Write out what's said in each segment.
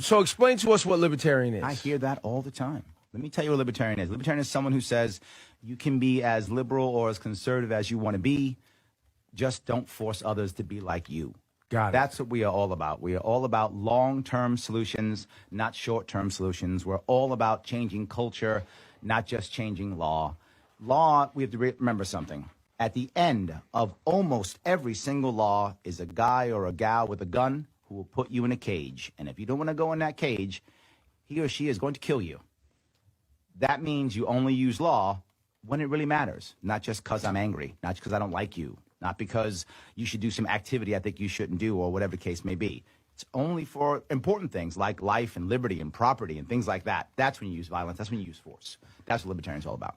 So explain to us what libertarian is. I hear that all the time. Let me tell you what libertarian is. Libertarian is someone who says you can be as liberal or as conservative as you want to be. Just don't force others to be like you. Got it. That's what we are all about. We are all about long-term solutions, not short-term solutions. We're all about changing culture, not just changing law. Law, we have to remember something. At the end of almost every single law is a guy or a gal with a gun who will put you in a cage. And if you don't want to go in that cage, he or she is going to kill you. That means you only use law when it really matters, not just because I'm angry, not because I don't like you, not because you should do some activity I think you shouldn't do or whatever the case may be. It's only for important things like life and liberty and property and things like that. That's when you use violence. That's when you use force. That's what libertarians are all about.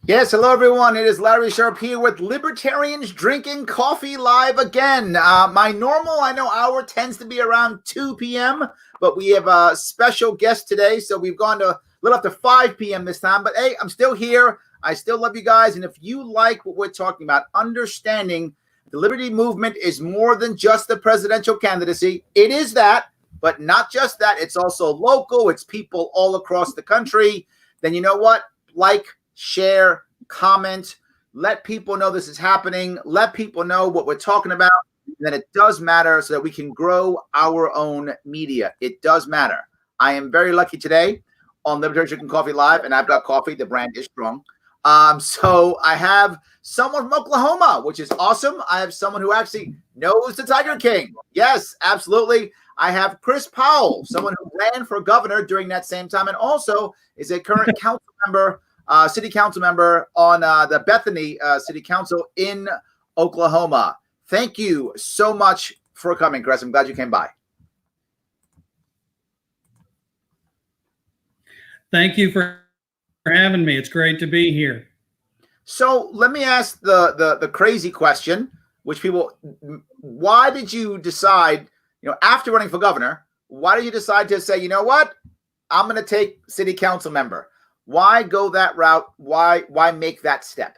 Yes, hello everyone. It is Larry Sharpe here with Libertarians Drinking Coffee live again. My normal, hour tends to be around 2 p.m., but we have a special guest today, so we've gone to a little after 5 p.m. this time. But hey, I'm still here. I still love you guys, and if you like what we're talking about, understanding the liberty movement is more than just the presidential candidacy. It is that, but not just that. It's also local. It's people all across the country. Then you know what? Like, share, comment, let people know this is happening, let people know what we're talking about, and that it does matter so that we can grow our own media. It does matter. I am very lucky today on Libertarian Drinking Coffee Live, and I've got coffee. The brand is strong. So I have someone from Oklahoma, which is awesome. I have someone who actually knows the Tiger King. Yes, absolutely. I have Chris Powell, someone who ran for governor during that same time and also is a current council member, city council member on the Bethany City Council in Oklahoma. Thank you so much for coming, Chris. I'm glad you came by. Thank you for having me. It's great to be here. So let me ask the crazy question, which people, why did you decide, after running for governor, why did you decide to say, you know what, I'm going to take city council member? Why go that route? Why make that step?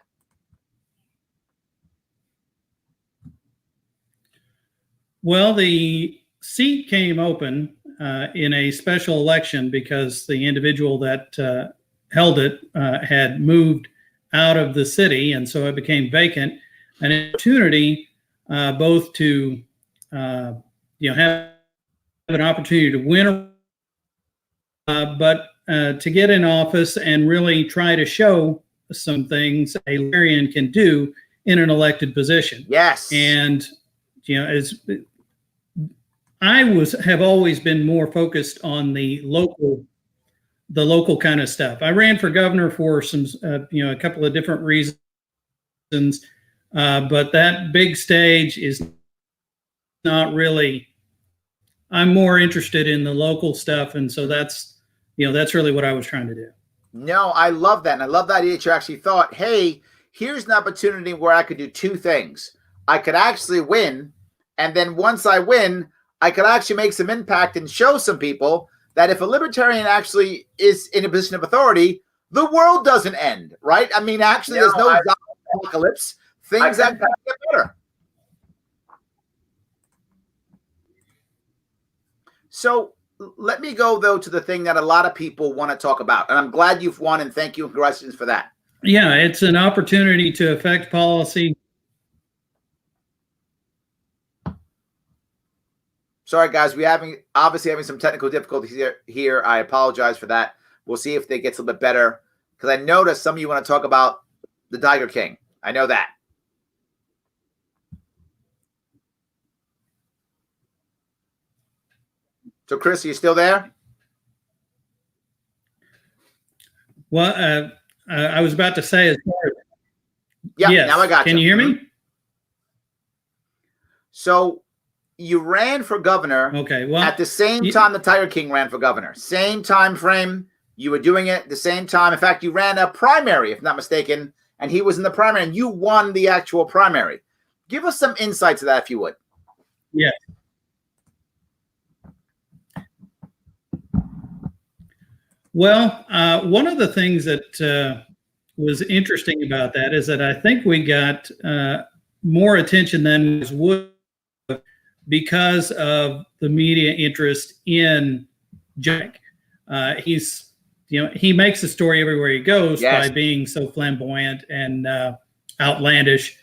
Well, the seat came open in a special election because the individual that held it had moved out of the city, and so it became vacant. An opportunity both to have an opportunity to win, but to get in office and really try to show some things a libertarian can do in an elected position. Yes. And, as I have always been more focused on the local kind of stuff. I ran for governor for some, a couple of different reasons, but that big stage is not really, I'm more interested in the local stuff. And so that's really what I was trying to do. No, I love that. And I love the idea that you actually thought, hey, here's an opportunity where I could do two things. I could actually win. And then once I win, I could actually make some impact and show some people that if a libertarian actually is in a position of authority, the world doesn't end, right? I mean, actually, there's no apocalypse. Things that get better. So let me go, though, to the thing that a lot of people want to talk about. And I'm glad you've won, and thank you and congratulations for that. Yeah, it's an opportunity to affect policy. Sorry, guys. We're obviously having some technical difficulties here. I apologize for that. We'll see if it gets a little bit better. Because I noticed some of you want to talk about the Tiger King. I know that. So, Chris, are you still there? Well, I was about to say, as far as, yeah, yes. Now I got you. Can you hear me? So you ran for governor. Okay. Well, at the same time the Tiger King ran for governor. Same time frame. You were doing it at the same time. In fact, you ran a primary, if not mistaken, and he was in the primary, and you won the actual primary. Give us some insight to that, if you would. Yeah. Well, one of the things that was interesting about that is that I think we got more attention than was would because of the media interest in Jack. He's, he makes a story everywhere he goes by being so flamboyant and outlandish.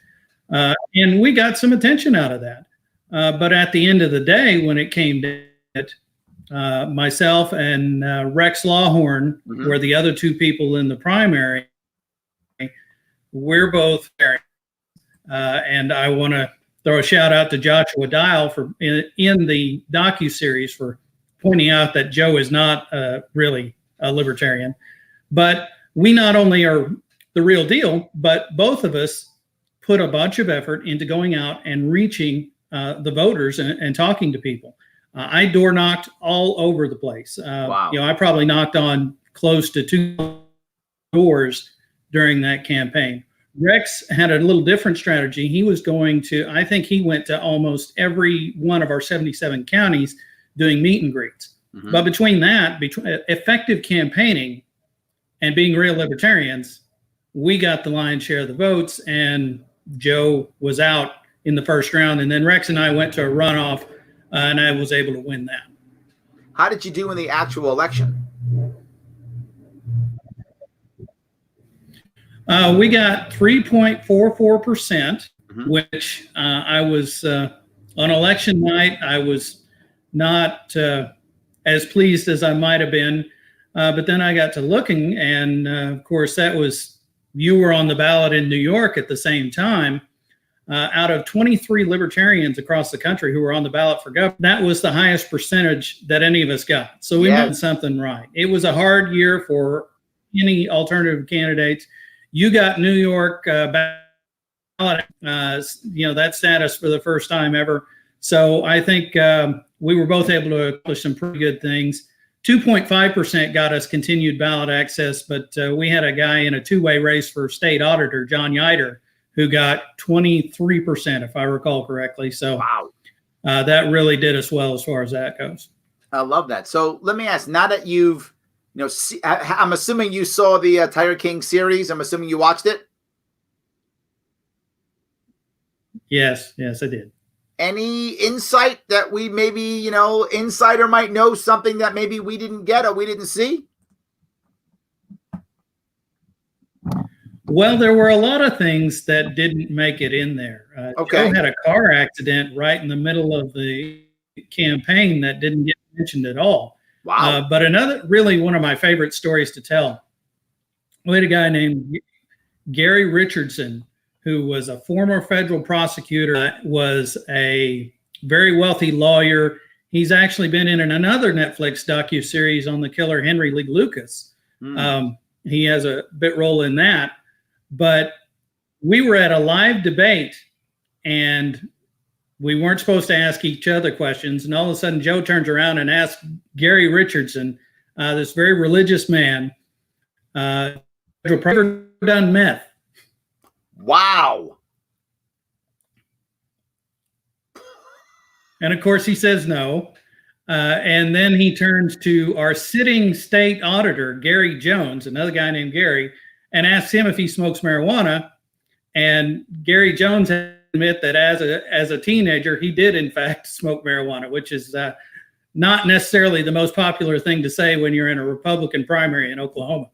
And we got some attention out of that. But at the end of the day, when it came to it, myself and Rex Lawhorn were the other two people in the primary. We're both and I want to throw a shout out to Joshua Dial for in the docuseries for pointing out that Joe is not really a libertarian. But we not only are the real deal, but both of us put a bunch of effort into going out and reaching the voters and talking to people. I door knocked all over the place. Wow. I probably knocked on close to 2 doors during that campaign. Rex had a little different strategy. He was I think he went to almost every one of our 77 counties doing meet and greets. But between effective campaigning and being real libertarians, we got the lion's share of the votes, and Joe was out in the first round. And then Rex and I went to a runoff, and I was able to win that. How did you do in the actual election? We got 3.44%, which I was on election night. I was not as pleased as I might have been. But then I got to looking, and of course, you were on the ballot in New York at the same time. Out of 23 libertarians across the country who were on the ballot for governor, that was the highest percentage that any of us got. So we did something right. It was a hard year for any alternative candidates. You got New York ballot, that status for the first time ever. So I think we were both able to accomplish some pretty good things. 2.5% got us continued ballot access, but we had a guy in a two-way race for state auditor, John Yider, who got 23%, if I recall correctly. So wow, that really did us well as far as that goes. I love that. So let me ask, now that you've, I'm assuming you saw the Tiger King series. I'm assuming you watched it. Yes, I did. Any insight that we maybe, insider might know something that maybe we didn't get or we didn't see? Well, there were a lot of things that didn't make it in there. Okay. Joe had a car accident right in the middle of the campaign that didn't get mentioned at all. Wow. But one of my favorite stories to tell, we had a guy named Gary Richardson, who was a former federal prosecutor, was a very wealthy lawyer. He's actually been in another Netflix docuseries on the killer Henry Lee Lucas. He has a bit role in that. But we were at a live debate, and we weren't supposed to ask each other questions. And all of a sudden, Joe turns around and asks Gary Richardson, this very religious man, have you ever done meth? Wow. And of course, he says no. And then he turns to our sitting state auditor, Gary Jones, another guy named Gary, and asks him if he smokes marijuana. And Gary Jones admit that as a teenager, he did in fact smoke marijuana, which is not necessarily the most popular thing to say when you're in a Republican primary in Oklahoma.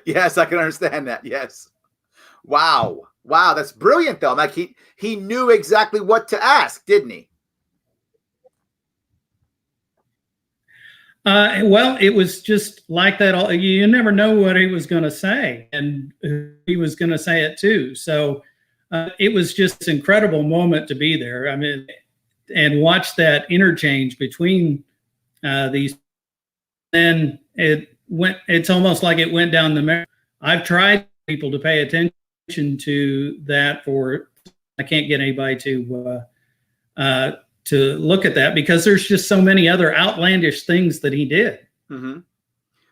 Yes, I can understand that. Yes. Wow. That's brilliant though. Like he knew exactly what to ask, didn't he? Well, it was just like that. You never know what he was going to say, and he was going to say it too. So it was just an incredible moment to be there. I mean, and watch that interchange between these. Then it's almost like it went down the memory. I've tried people to pay attention to that I can't get anybody to look at that because there's just so many other outlandish things that he did. Mm-hmm.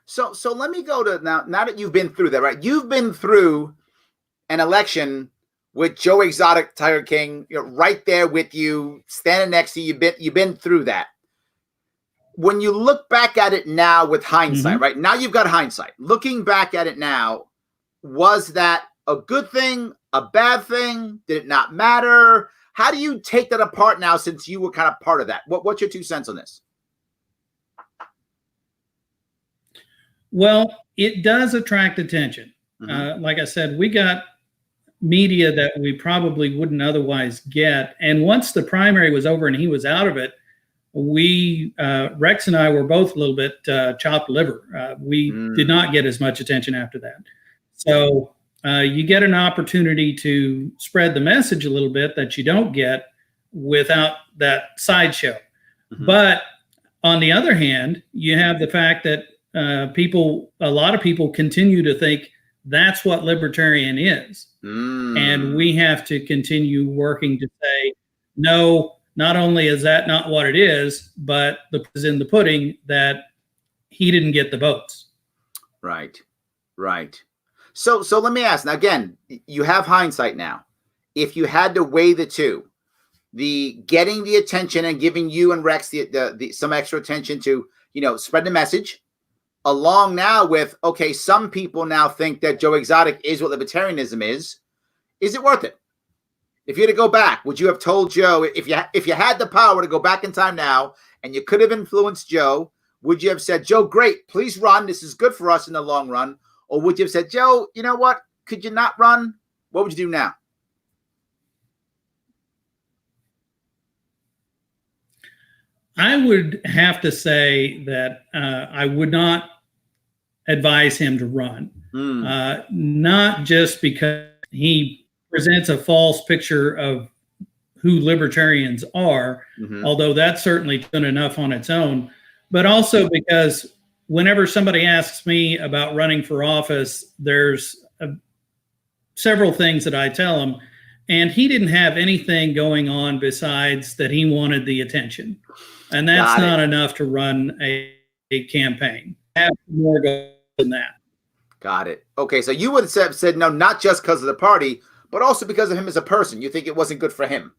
So let me go to now that you've been through that, right? You've been through an election with Joe Exotic, Tiger King, right there with you, standing next to you. You've been through that. when you look back at it now with hindsight, right? Now you've got hindsight. Looking back at it now, was that a good thing, a bad thing? Did it not matter? How do you take that apart now since you were kind of part of that? What's your 2 cents on this? Well, it does attract attention. Like I said, we got media that we probably wouldn't otherwise get. And once the primary was over and he was out of it, Rex and I were both a little bit chopped liver. We did not get as much attention after that. So you get an opportunity to spread the message a little bit that you don't get without that sideshow. But on the other hand, you have the fact that a lot of people continue to think that's what libertarian is. And we have to continue working to say, no, not only is that not what it is, but the proof is in the pudding that he didn't get the votes. Right. So let me ask now, again, you have hindsight now. If you had to weigh the two, the getting the attention and giving you and Rex the some extra attention to, spread the message, along now with, okay, some people now think that Joe Exotic is what libertarianism is it worth it? If you had to go back, would you have told Joe, if you had the power to go back in time now and you could have influenced Joe, would you have said, Joe, great, please run, this is good for us in the long run? Or would you have said, Joe, you know what, could you not run? What would you do now? I would have to say that I would not advise him to run, not just because he presents a false picture of who libertarians are, although that's certainly good enough on its own, but also because whenever somebody asks me about running for office, there's several things that I tell them, and he didn't have anything going on besides that he wanted the attention. And that's not enough to run a campaign. Have more go than that. Got it. Okay, so you would have said no, not just because of the party, but also because of him as a person. You think it wasn't good for him?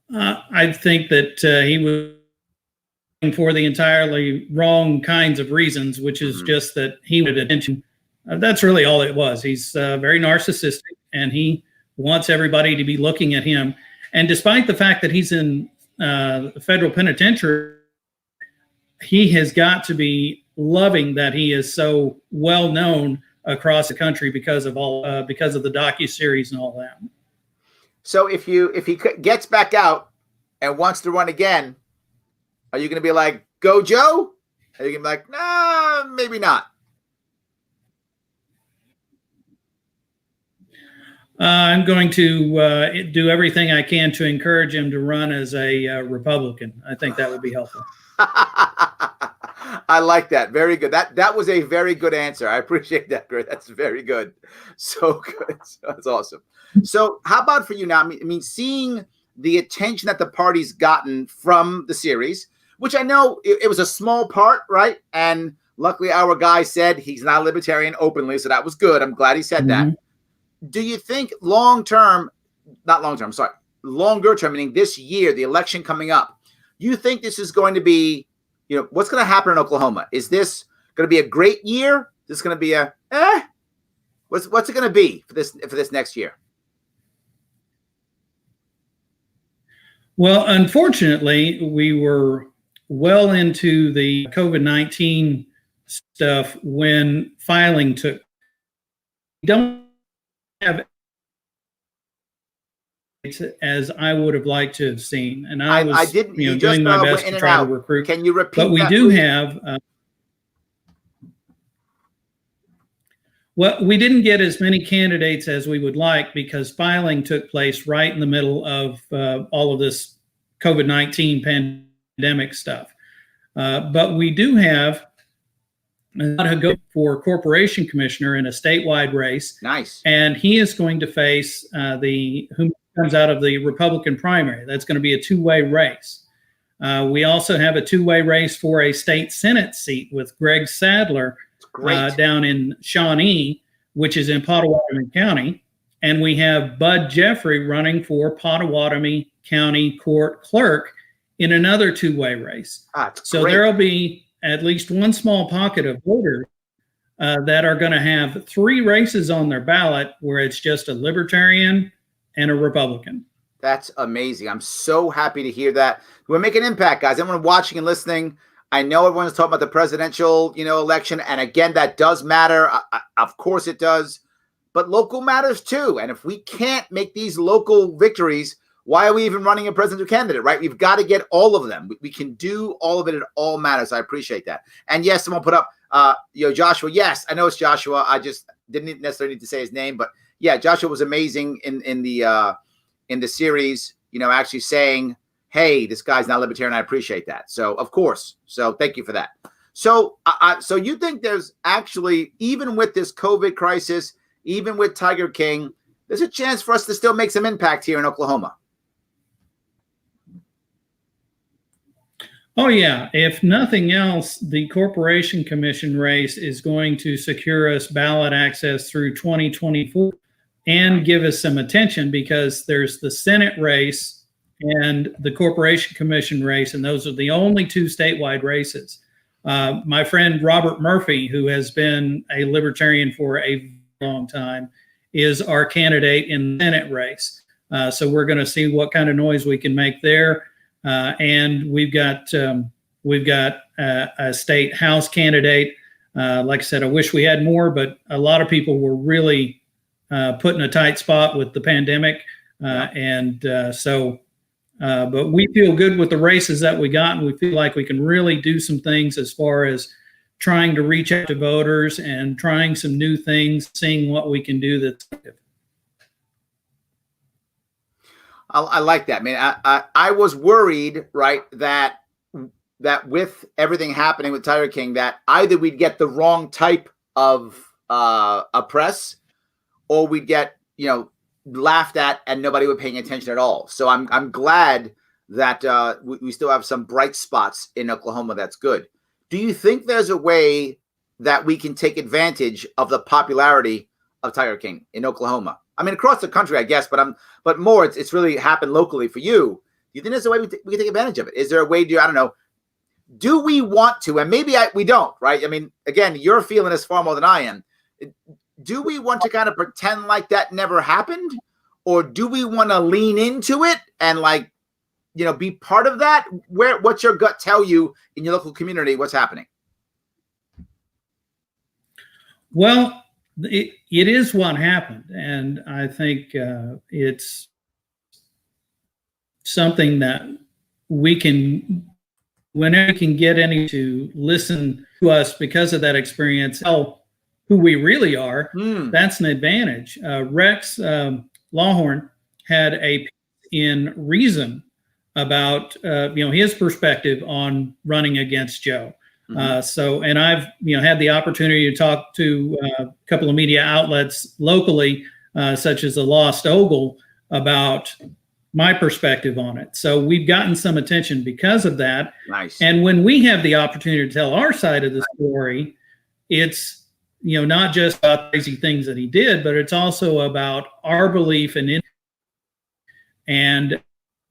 I think that he was for the entirely wrong kinds of reasons, which is just that he wanted attention. That's really all it was. He's very narcissistic, and he wants everybody to be looking at him. And despite the fact that he's in federal penitentiary, he has got to be loving that he is so well known across the country because of the docuseries and all that. So if he gets back out and wants to run again, are you going to be like, go Joe? Are you going to be like, nah, maybe not? I'm going to do everything I can to encourage him to run as a Republican. I think that would be helpful. I like that. Very good. That was a very good answer. I appreciate that, Greg. That's very good. So good. That's awesome. So how about for you now? I mean, seeing the attention that the party's gotten from the series, which I know it was a small part, right? And luckily our guy said he's not a libertarian openly, so that was good. I'm glad he said that. Do you think longer term, meaning this year, the election coming up, you think this is going to be, what's going to happen in Oklahoma? Is this going to be a great year? Is this going to be a, what's it going to be for this next year? Well, unfortunately, we were well into the COVID-19 stuff when filing took. We don't have as I would have liked to have seen, and I was doing my best to try to recruit. Can you repeat? But we do have. Well, we didn't get as many candidates as we would like because filing took place right in the middle of all of this COVID-19 pandemic stuff. But we do have to go for corporation commissioner in a statewide race. Nice. And he is going to face who comes out of the Republican primary. That's going to be a two-way race. We also have a two-way race for a state Senate seat with Greg Sadler down in Shawnee, which is in Pottawatomie County. And we have Bud Jeffrey running for Pottawatomie County Court Clerk in another two-way race. So there will be at least one small pocket of voters that are going to have 3 races on their ballot where it's just a Libertarian and a Republican. That's amazing. I'm so happy to hear that. We're making an impact, guys. Everyone watching and listening, I know everyone's talking about the presidential, election. And again, that does matter. Of course it does. But local matters too. And if we can't make these local victories, why are we even running a presidential candidate, right? We've got to get all of them. We can do all of it. It all matters. I appreciate that. And yes, someone put up, Joshua. Yes, I know it's Joshua. I just didn't necessarily need to say his name. But yeah, Joshua was amazing in the series, actually saying, hey, this guy's not libertarian. I appreciate that. So, of course. So thank you for that. So, so you think there's actually, even with this COVID crisis, even with Tiger King, there's a chance for us to still make some impact here in Oklahoma? Oh, yeah. If nothing else, the Corporation Commission race is going to secure us ballot access through 2024 and give us some attention, because there's the Senate race and the Corporation Commission race, and those are the only 2 statewide races. My friend Robert Murphy, who has been a Libertarian for a long time, is our candidate in the Senate race. So we're going to see what kind of noise we can make there. And we've got a state House candidate. Like I said, I wish we had more, but a lot of people were really put in a tight spot with the pandemic. But we feel good with the races that we got, and we feel like we can really do some things as far as trying to reach out to voters and trying some new things, seeing what we can do that's effective. I like that, man. I was worried, right, that with everything happening with Tiger King, that either we'd get the wrong type of a press, or we'd get laughed at and nobody would paying attention at all. So I'm glad that we still have some bright spots in Oklahoma. That's good. Do you think there's a way that we can take advantage of the popularity of Tiger King in Oklahoma? I mean, across the country, I guess, but more, it's really happened locally for you. Do you think there's a way we can take advantage of it? Is there a way I don't know, do we want to? And maybe we don't, right? I mean, again, you're feeling this far more than I am. Do we want to kind of pretend like that never happened? Or do we want to lean into it and be part of that? What's your gut tell you in your local community? What's happening? Well, it is what happened. And I think it's something that we can, whenever we can get any to listen to us because of that experience, tell who we really are, that's an advantage. Rex Lawhorn had a piece in Reason about his perspective on running against Joe. And I've had the opportunity to talk to a couple of media outlets locally, such as the Lost Ogle, about my perspective on it. So we've gotten some attention because of that. Nice. And when we have the opportunity to tell our side of the story, it's not just about crazy things that he did, but it's also about our belief and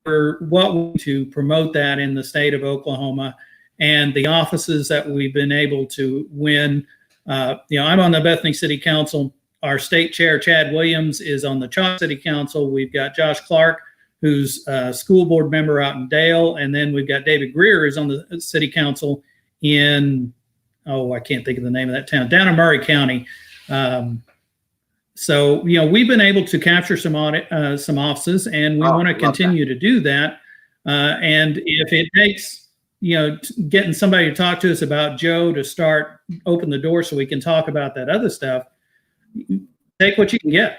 for what we to promote that in the state of Oklahoma and the offices that we've been able to win. I'm on the Bethany City Council. Our state chair, Chad Williams, is on the Chalk City Council. We've got Josh Clark, who's a school board member out in Dale. And then we've got David Greer, who's on the city council in, I can't think of the name of that town, down in Murray County. So we've been able to capture some offices, and we want to continue to do that. And if it takes, getting somebody to talk to us about Joe to open the door so we can talk about that other stuff, take what you can get.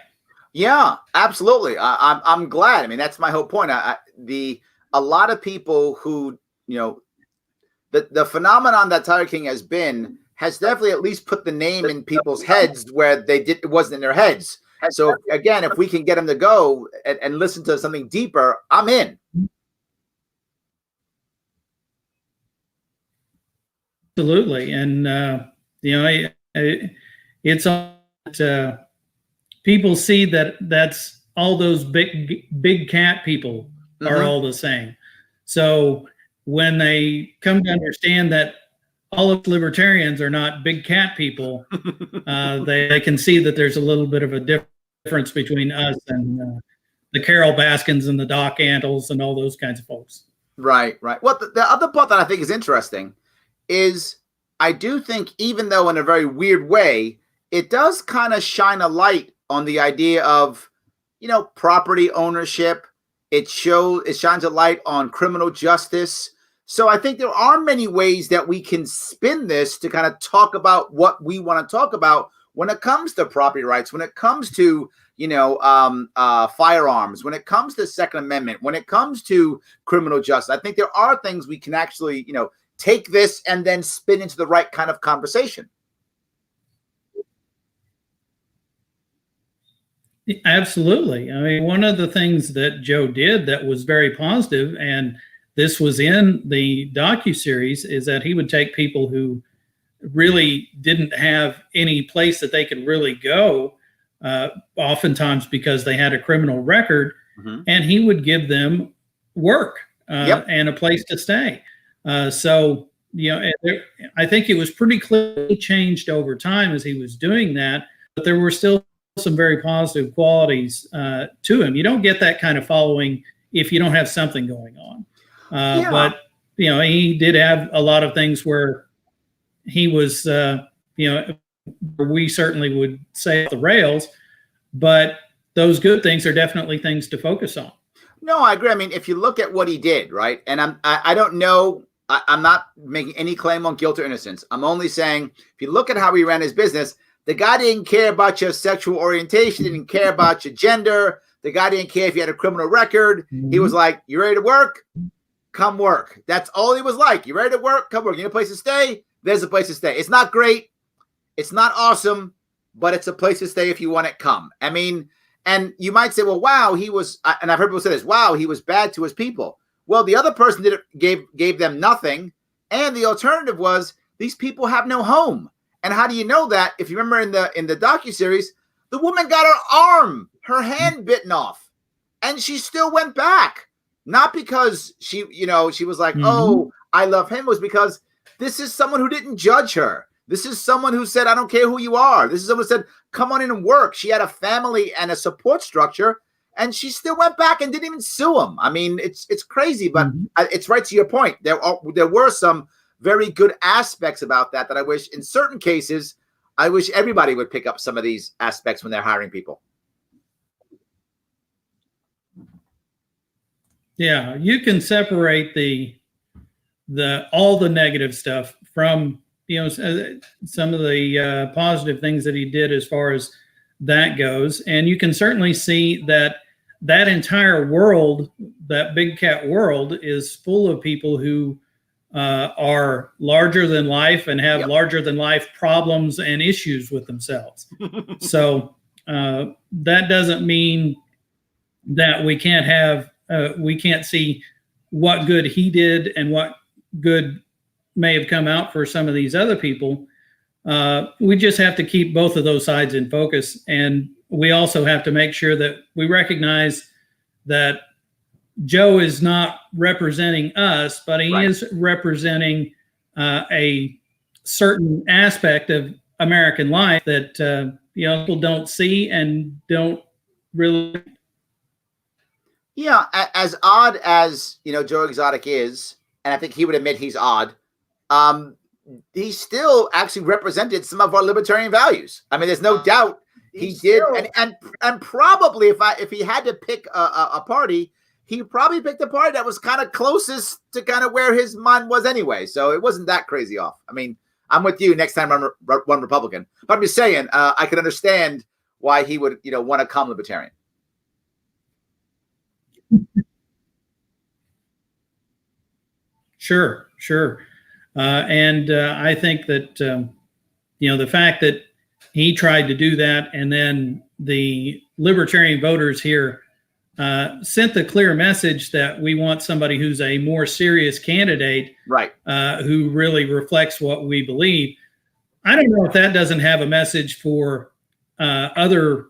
Yeah, absolutely. I'm glad. I mean, that's my whole point. A lot of people who, the phenomenon that Tiger King has definitely at least put the name in people's heads where it wasn't in their heads. So again, if we can get them to go and listen to something deeper, I'm in. Absolutely. And, it's people see that's all those big cat people are all the same. So when they come to understand that all of libertarians are not big cat people, they can see that there's a little bit of a difference between us and the Carol Baskins and the Doc Antles and all those kinds of folks. Right, right. Well, the other part that I think is interesting is I do think, even though in a very weird way, it does kind of shine a light on the idea of, property ownership. It shines a light on criminal justice. So I think there are many ways that we can spin this to kind of talk about what we want to talk about when it comes to property rights, when it comes to, firearms, when it comes to Second Amendment, when it comes to criminal justice. I think there are things we can actually, take this and then spin into the right kind of conversation. Absolutely. I mean, one of the things that Joe did that was very positive, and this was in the docuseries, is that he would take people who really didn't have any place that they could really go, oftentimes because they had a criminal record, and he would give them work and a place to stay. So, I think it was pretty clearly changed over time as he was doing that, but there were still some very positive qualities to him. You don't get that kind of following if you don't have something going on. But, he did have a lot of things where he was, we certainly would say off the rails, but those good things are definitely things to focus on. No, I agree. I mean, if you look at what he did, right? And I don't know, I'm not making any claim on guilt or innocence. I'm only saying, if you look at how he ran his business, the guy didn't care about your sexual orientation, didn't care about your gender. The guy didn't care if you had a criminal record. He was like, you ready to work? Come work. That's all he was like. You ready to work? Come work. You need a place to stay? There's a place to stay. It's not great. It's not awesome, but it's a place to stay if you want it. Come. I mean, and you might say, well, wow, he was, and I've heard people say this, wow, he was bad to his people. Well, the other person gave them nothing. And the alternative was, these people have no home. And how do you know that? If you remember in the docuseries, the woman got her hand bitten off, and she still went back. Not because she was like, oh, I love him. It was because this is someone who didn't judge her. This is someone who said, I don't care who you are. This is someone who said, come on in and work. She had a family and a support structure, and she still went back and didn't even sue him. I mean, it's crazy, but it's right to your point. There were some very good aspects about that I wish, in certain cases, I wish everybody would pick up some of these aspects when they're hiring people. Yeah, you can separate all the negative stuff from, some of the positive things that he did as far as that goes. And you can certainly see that entire world, that big cat world, is full of people who are larger than life and have larger than life problems and issues with themselves. So that doesn't mean that we can't see what good he did and what good may have come out for some of these other people. We just have to keep both of those sides in focus. And we also have to make sure that we recognize that Joe is not representing us, but he is representing a certain aspect of American life that people don't see and don't really. Yeah, as odd as Joe Exotic is, and I think he would admit he's odd, he still actually represented some of our libertarian values. I mean, there's no doubt he did, and probably if he had to pick a party, he probably picked a party that was kind of closest to kind of where his mind was anyway. So it wasn't that crazy off. I mean, I'm with you. Next time, run Republican. But I'm just saying, I can understand why he would, want to come libertarian. Sure. And I think that, the fact that he tried to do that, and then the libertarian voters here sent the clear message that we want somebody who's a more serious candidate, who really reflects what we believe. I don't know if that doesn't have a message for other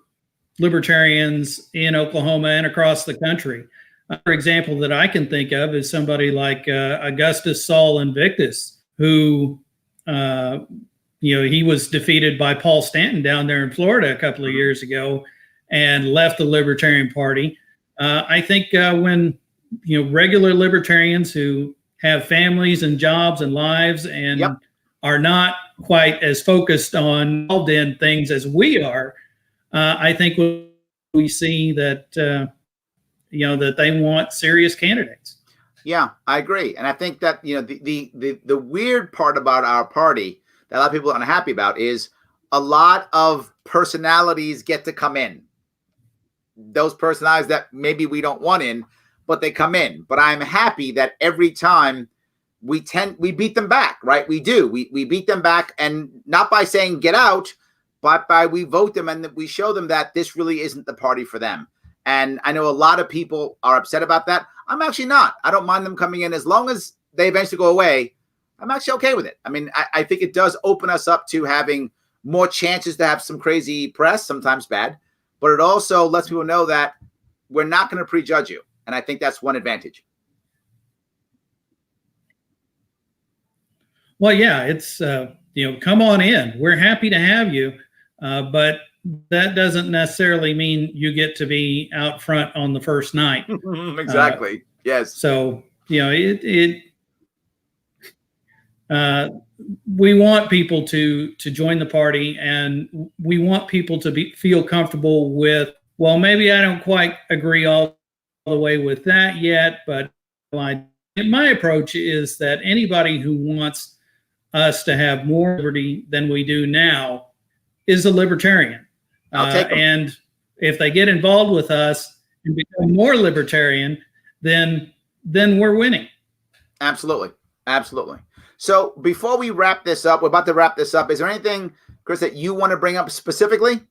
libertarians in Oklahoma and across the country. Another example that I can think of is somebody like Augustus Saul Invictus, who, he was defeated by Paul Stanton down there in Florida a couple of years ago and left the Libertarian Party. I think when, regular libertarians who have families and jobs and lives and are not quite as focused on involved in things as we are, I think we see that, that they want serious candidates. Yeah, I agree. And I think that, the weird part about our party that a lot of people are unhappy about is a lot of personalities get to come in. Those personalities that maybe we don't want in, but they come in. But I'm happy that every time we beat them back, right? We do. We beat them back, and not by saying get out, but by we vote them and we show them that this really isn't the party for them. And I know a lot of people are upset about that. I'm actually not. I don't mind them coming in as long as they eventually go away. I'm actually okay with it. I mean, I think it does open us up to having more chances to have some crazy press, sometimes bad, but it also lets people know that we're not going to prejudge you. And I think that's one advantage. Well, yeah, it's, come on in. We're happy to have you. But that doesn't necessarily mean you get to be out front on the first night. Exactly. Yes. So, we want people to join the party, and we want people to feel comfortable with, well, maybe I don't quite agree all the way with that yet, but my approach is that anybody who wants us to have more liberty than we do now is a libertarian. And if they get involved with us and become more libertarian, then we're winning. Absolutely. Absolutely. So before we wrap this up, we're about to wrap this up. Is there anything, Chris, that you want to bring up specifically?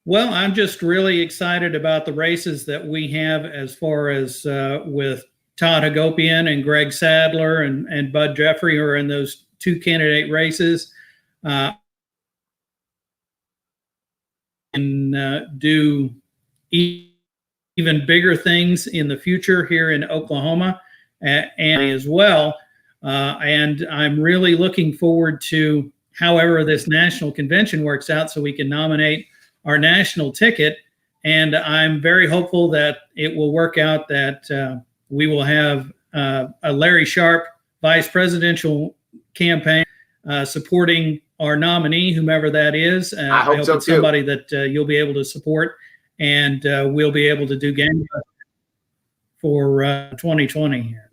Well, I'm just really excited about the races that we have as far as with Todd Hagopian and Greg Sadler and Bud Jeffrey, who are in those 2 candidate races. And do even bigger things in the future here in Oklahoma and as well. And I'm really looking forward to however this national convention works out so we can nominate our national ticket. And I'm very hopeful that it will work out that we will have a Larry Sharpe vice presidential campaign supporting our nominee, whomever that is. I hope so it's too. Somebody that you'll be able to support, and we'll be able to do game for 2020 here.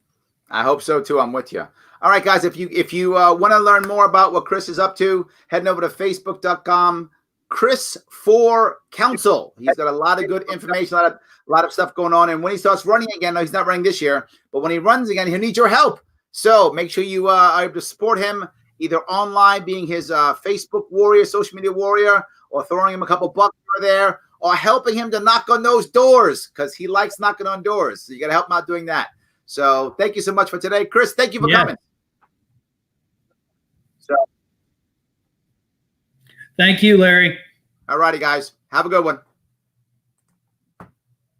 I hope so too. I'm with you. All right, guys. If you want to learn more about what Chris is up to, heading over to facebook.com, Chris for Council. He's got a lot of good information, a lot of stuff going on. And when he starts running again, no, he's not running this year, but when he runs again, he'll need your help. So make sure you are able to support him either online, being his Facebook warrior, social media warrior, or throwing him a couple bucks over there, or helping him to knock on those doors because he likes knocking on doors. So you got to help him out doing that. So thank you so much for today. Chris, thank you for coming. So, thank you, Larry. all righty, guys. Have a good one.